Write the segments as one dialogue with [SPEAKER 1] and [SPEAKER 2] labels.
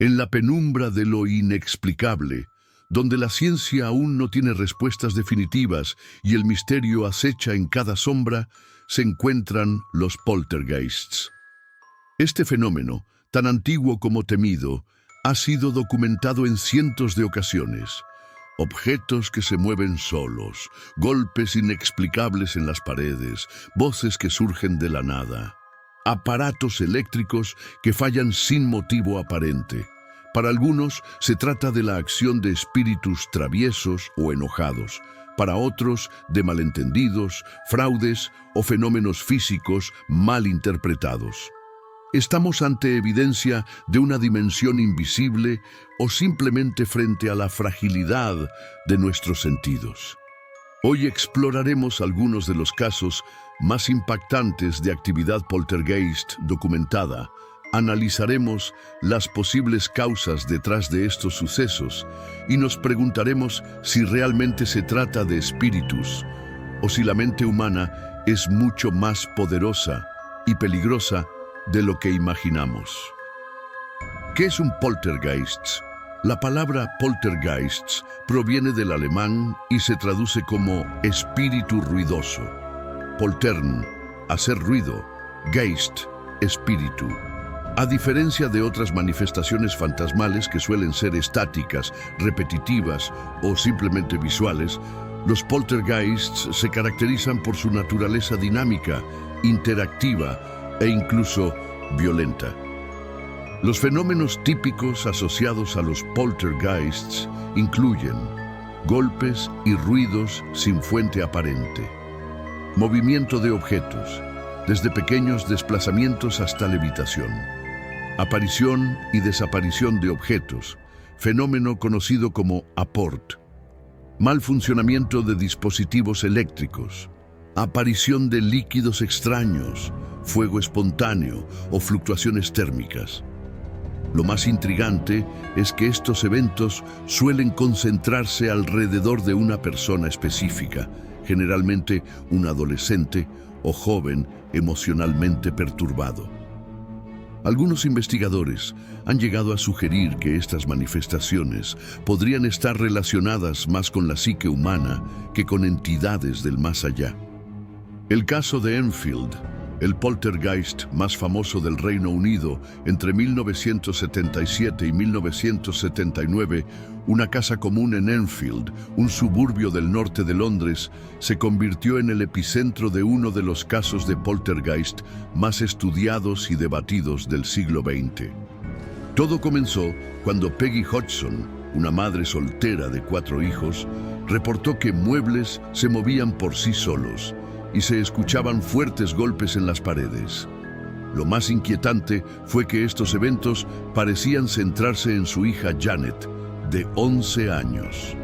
[SPEAKER 1] En la penumbra de lo inexplicable, donde la ciencia aún no tiene respuestas definitivas y el misterio acecha en cada sombra, se encuentran los poltergeists. Este fenómeno, tan antiguo como temido, ha sido documentado en cientos de ocasiones. Objetos que se mueven solos, golpes inexplicables en las paredes, voces que surgen de la nada, aparatos eléctricos que fallan sin motivo aparente. Para algunos se trata de la acción de espíritus traviesos o enojados, para otros de malentendidos, fraudes o fenómenos físicos mal interpretados. ¿Estamos ante evidencia de una dimensión invisible o simplemente frente a la fragilidad de nuestros sentidos? Hoy exploraremos algunos de los casos más impactantes de actividad poltergeist documentada. Analizaremos las posibles causas detrás de estos sucesos y nos preguntaremos si realmente se trata de espíritus o si la mente humana es mucho más poderosa y peligrosa de lo que imaginamos. ¿Qué es un poltergeist? La palabra poltergeist proviene del alemán y se traduce como espíritu ruidoso. Poltern, hacer ruido, Geist, espíritu. A diferencia de otras manifestaciones fantasmales que suelen ser estáticas, repetitivas o simplemente visuales, los poltergeists se caracterizan por su naturaleza dinámica, interactiva e incluso violenta. Los fenómenos típicos asociados a los poltergeists incluyen golpes y ruidos sin fuente aparente, movimiento de objetos, desde pequeños desplazamientos hasta levitación, aparición y desaparición de objetos, fenómeno conocido como apport, mal funcionamiento de dispositivos eléctricos, aparición de líquidos extraños, fuego espontáneo o fluctuaciones térmicas. Lo más intrigante es que estos eventos suelen concentrarse alrededor de una persona específica, generalmente un adolescente o joven emocionalmente perturbado. Algunos investigadores han llegado a sugerir que estas manifestaciones podrían estar relacionadas más con la psique humana que con entidades del más allá. El caso de Enfield, el poltergeist más famoso del Reino Unido entre 1977 y 1979, una casa común en Enfield, un suburbio del norte de Londres, se convirtió en el epicentro de uno de los casos de poltergeist más estudiados y debatidos del siglo XX. Todo comenzó cuando Peggy Hodgson, una madre soltera de 4 hijos, reportó que muebles se movían por sí solos y se escuchaban fuertes golpes en las paredes. Lo más inquietante fue que estos eventos parecían centrarse en su hija Janet, de 11 años.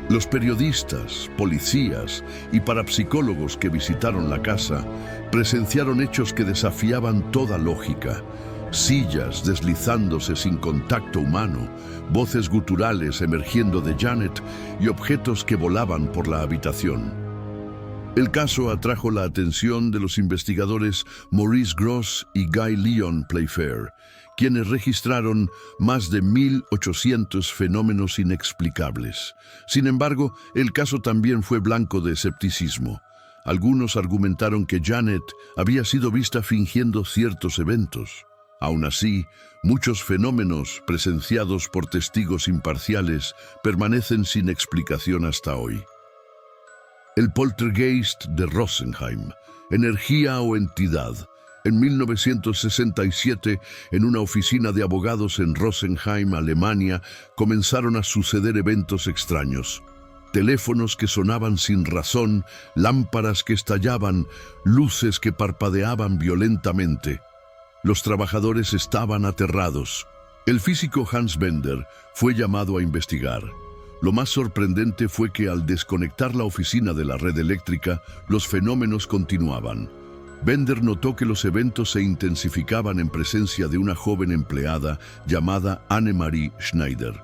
[SPEAKER 1] Los periodistas, policías y parapsicólogos que visitaron la casa presenciaron hechos que desafiaban toda lógica. Sillas deslizándose sin contacto humano, voces guturales emergiendo de Janet y objetos que volaban por la habitación. El caso atrajo la atención de los investigadores Maurice Gross y Guy Lyon Playfair, quienes registraron más de 1.800 fenómenos inexplicables. Sin embargo, el caso también fue blanco de escepticismo. Algunos argumentaron que Janet había sido vista fingiendo ciertos eventos. Aún así, muchos fenómenos presenciados por testigos imparciales permanecen sin explicación hasta hoy. El poltergeist de Rosenheim, energía o entidad. En 1967, en una oficina de abogados en Rosenheim, Alemania, comenzaron a suceder eventos extraños. Teléfonos que sonaban sin razón, lámparas que estallaban, luces que parpadeaban violentamente. Los trabajadores estaban aterrados. El físico Hans Bender fue llamado a investigar. Lo más sorprendente fue que al desconectar la oficina de la red eléctrica, los fenómenos continuaban. Bender notó que los eventos se intensificaban en presencia de una joven empleada llamada Annemarie Schneider.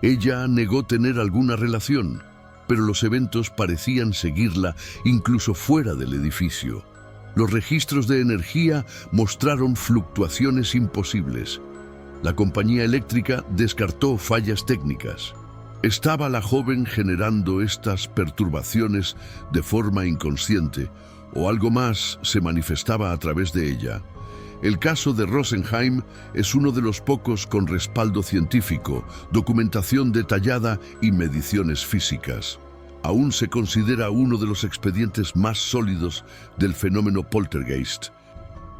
[SPEAKER 1] Ella negó tener alguna relación, pero los eventos parecían seguirla incluso fuera del edificio. Los registros de energía mostraron fluctuaciones imposibles. La compañía eléctrica descartó fallas técnicas. ¿Estaba la joven generando estas perturbaciones de forma inconsciente o algo más se manifestaba a través de ella? El caso de Rosenheim es uno de los pocos con respaldo científico, documentación detallada y mediciones físicas. Aún se considera uno de los expedientes más sólidos del fenómeno poltergeist.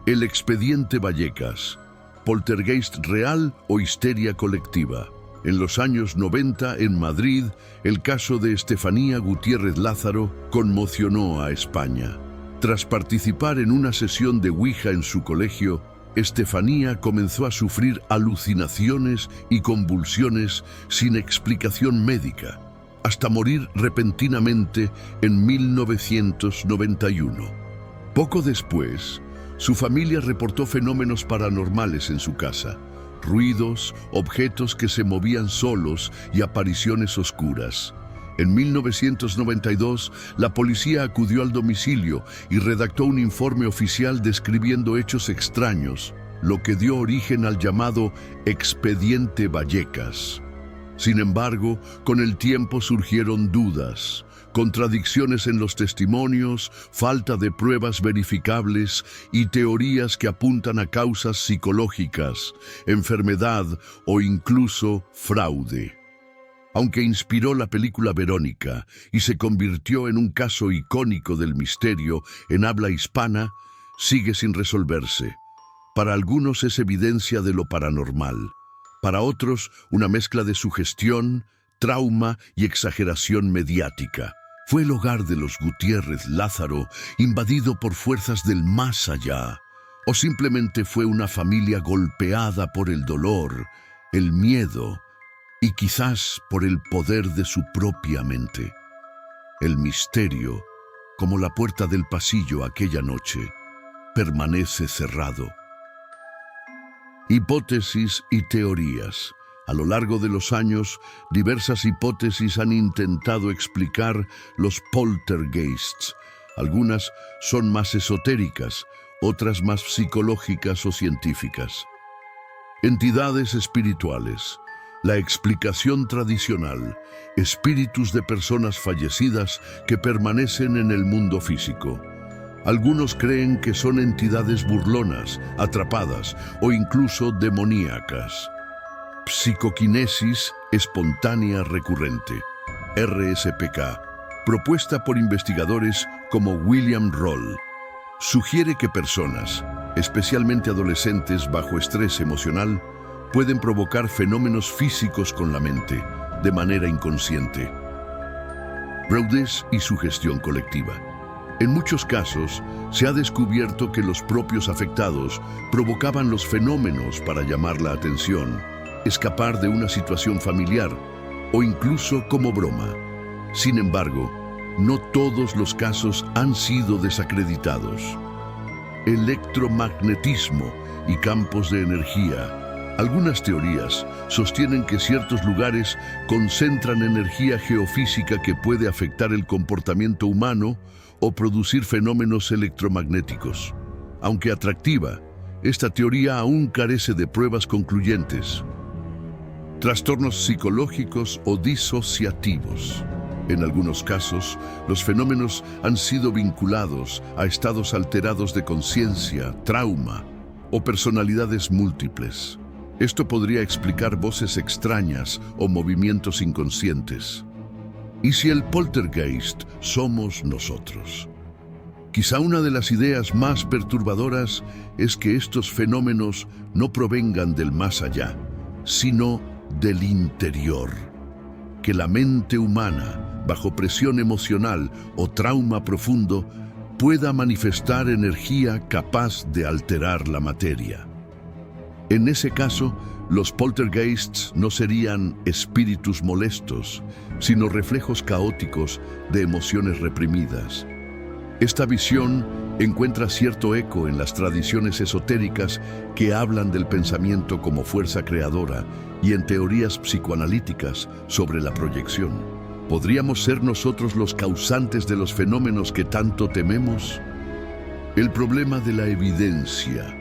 [SPEAKER 1] El expediente Vallecas, poltergeist real o histeria colectiva. En los años 90, en Madrid, el caso de Estefanía Gutiérrez Lázaro conmocionó a España. Tras participar en una sesión de Ouija en su colegio, Estefanía comenzó a sufrir alucinaciones y convulsiones sin explicación médica, hasta morir repentinamente en 1991. Poco después, su familia reportó fenómenos paranormales en su casa. Ruidos, objetos que se movían solos y apariciones oscuras. En 1992, la policía acudió al domicilio y redactó un informe oficial describiendo hechos extraños, lo que dio origen al llamado Expediente Vallecas. Sin embargo, con el tiempo surgieron dudas, contradicciones en los testimonios, falta de pruebas verificables y teorías que apuntan a causas psicológicas, enfermedad o incluso fraude. Aunque inspiró la película Verónica y se convirtió en un caso icónico del misterio en habla hispana, sigue sin resolverse. Para algunos es evidencia de lo paranormal, para otros una mezcla de sugestión, trauma y exageración mediática. Fue el hogar de los Gutiérrez Lázaro invadido por fuerzas del más allá, o simplemente fue una familia golpeada por el dolor, el miedo y quizás por el poder de su propia mente. El misterio, como la puerta del pasillo aquella noche, permanece cerrado. Hipótesis y teorías. A lo largo de los años, diversas hipótesis han intentado explicar los poltergeists. Algunas son más esotéricas, otras más psicológicas o científicas. Entidades espirituales. La explicación tradicional, espíritus de personas fallecidas que permanecen en el mundo físico. Algunos creen que son entidades burlonas, atrapadas o incluso demoníacas. Psicoquinesis espontánea recurrente, RSPK, propuesta por investigadores como William Roll, sugiere que personas, especialmente adolescentes bajo estrés emocional, pueden provocar fenómenos físicos con la mente, de manera inconsciente. Rhodes y sugestión colectiva. En muchos casos, se ha descubierto que los propios afectados provocaban los fenómenos para llamar la atención, escapar de una situación familiar o incluso como broma. Sin embargo, no todos los casos han sido desacreditados. Electromagnetismo y campos de energía. Algunas teorías sostienen que ciertos lugares concentran energía geofísica que puede afectar el comportamiento humano o producir fenómenos electromagnéticos. Aunque atractiva, esta teoría aún carece de pruebas concluyentes. Trastornos psicológicos o disociativos. En algunos casos, los fenómenos han sido vinculados a estados alterados de conciencia, trauma o personalidades múltiples. Esto podría explicar voces extrañas o movimientos inconscientes. ¿Y si el poltergeist somos nosotros? Quizá una de las ideas más perturbadoras es que estos fenómenos no provengan del más allá, sino del interior. Que la mente humana, bajo presión emocional o trauma profundo, pueda manifestar energía capaz de alterar la materia. En ese caso, los poltergeists no serían espíritus molestos, sino reflejos caóticos de emociones reprimidas. Esta visión encuentra cierto eco en las tradiciones esotéricas que hablan del pensamiento como fuerza creadora y en teorías psicoanalíticas sobre la proyección. ¿Podríamos ser nosotros los causantes de los fenómenos que tanto tememos? El problema de la evidencia.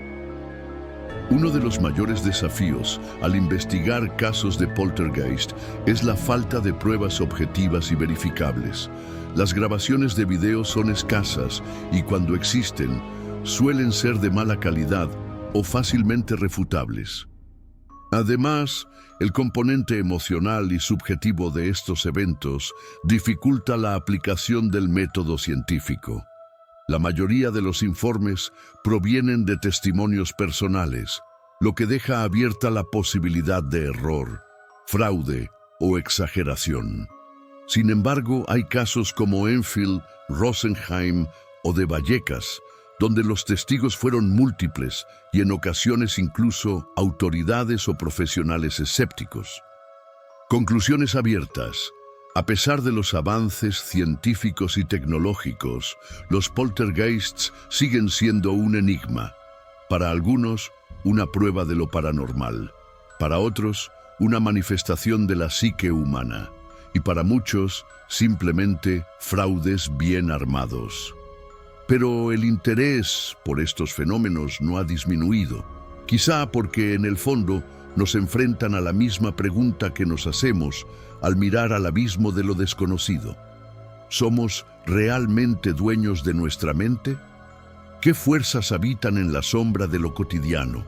[SPEAKER 1] Uno de los mayores desafíos al investigar casos de poltergeist es la falta de pruebas objetivas y verificables. Las grabaciones de video son escasas y cuando existen, suelen ser de mala calidad o fácilmente refutables. Además, el componente emocional y subjetivo de estos eventos dificulta la aplicación del método científico. La mayoría de los informes provienen de testimonios personales, lo que deja abierta la posibilidad de error, fraude o exageración. Sin embargo, hay casos como Enfield, Rosenheim o de Vallecas, donde los testigos fueron múltiples y en ocasiones incluso autoridades o profesionales escépticos. Conclusiones abiertas. A pesar de los avances científicos y tecnológicos, los poltergeists siguen siendo un enigma. Para algunos, una prueba de lo paranormal. Para otros, una manifestación de la psique humana. Y para muchos, simplemente fraudes bien armados. Pero el interés por estos fenómenos no ha disminuido, quizá porque en el fondo nos enfrentan a la misma pregunta que nos hacemos al mirar al abismo de lo desconocido. ¿Somos realmente dueños de nuestra mente? ¿Qué fuerzas habitan en la sombra de lo cotidiano?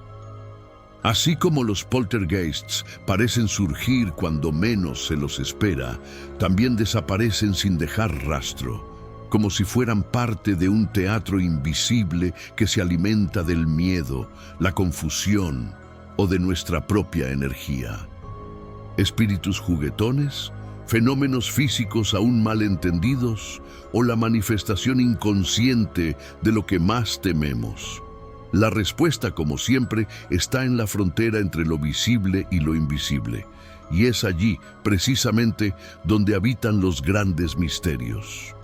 [SPEAKER 1] Así como los poltergeists parecen surgir cuando menos se los espera, también desaparecen sin dejar rastro, como si fueran parte de un teatro invisible que se alimenta del miedo, la confusión o de nuestra propia energía. ¿Espíritus juguetones? ¿Fenómenos físicos aún mal entendidos? ¿O la manifestación inconsciente de lo que más tememos? La respuesta, como siempre, está en la frontera entre lo visible y lo invisible. Y es allí, precisamente, donde habitan los grandes misterios.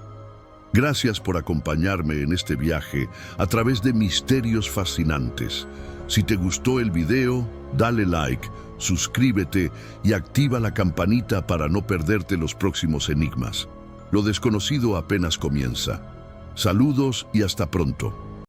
[SPEAKER 1] Gracias por acompañarme en este viaje a través de misterios fascinantes. Si te gustó el video, dale like, suscríbete y activa la campanita para no perderte los próximos enigmas. Lo desconocido apenas comienza. Saludos y hasta pronto.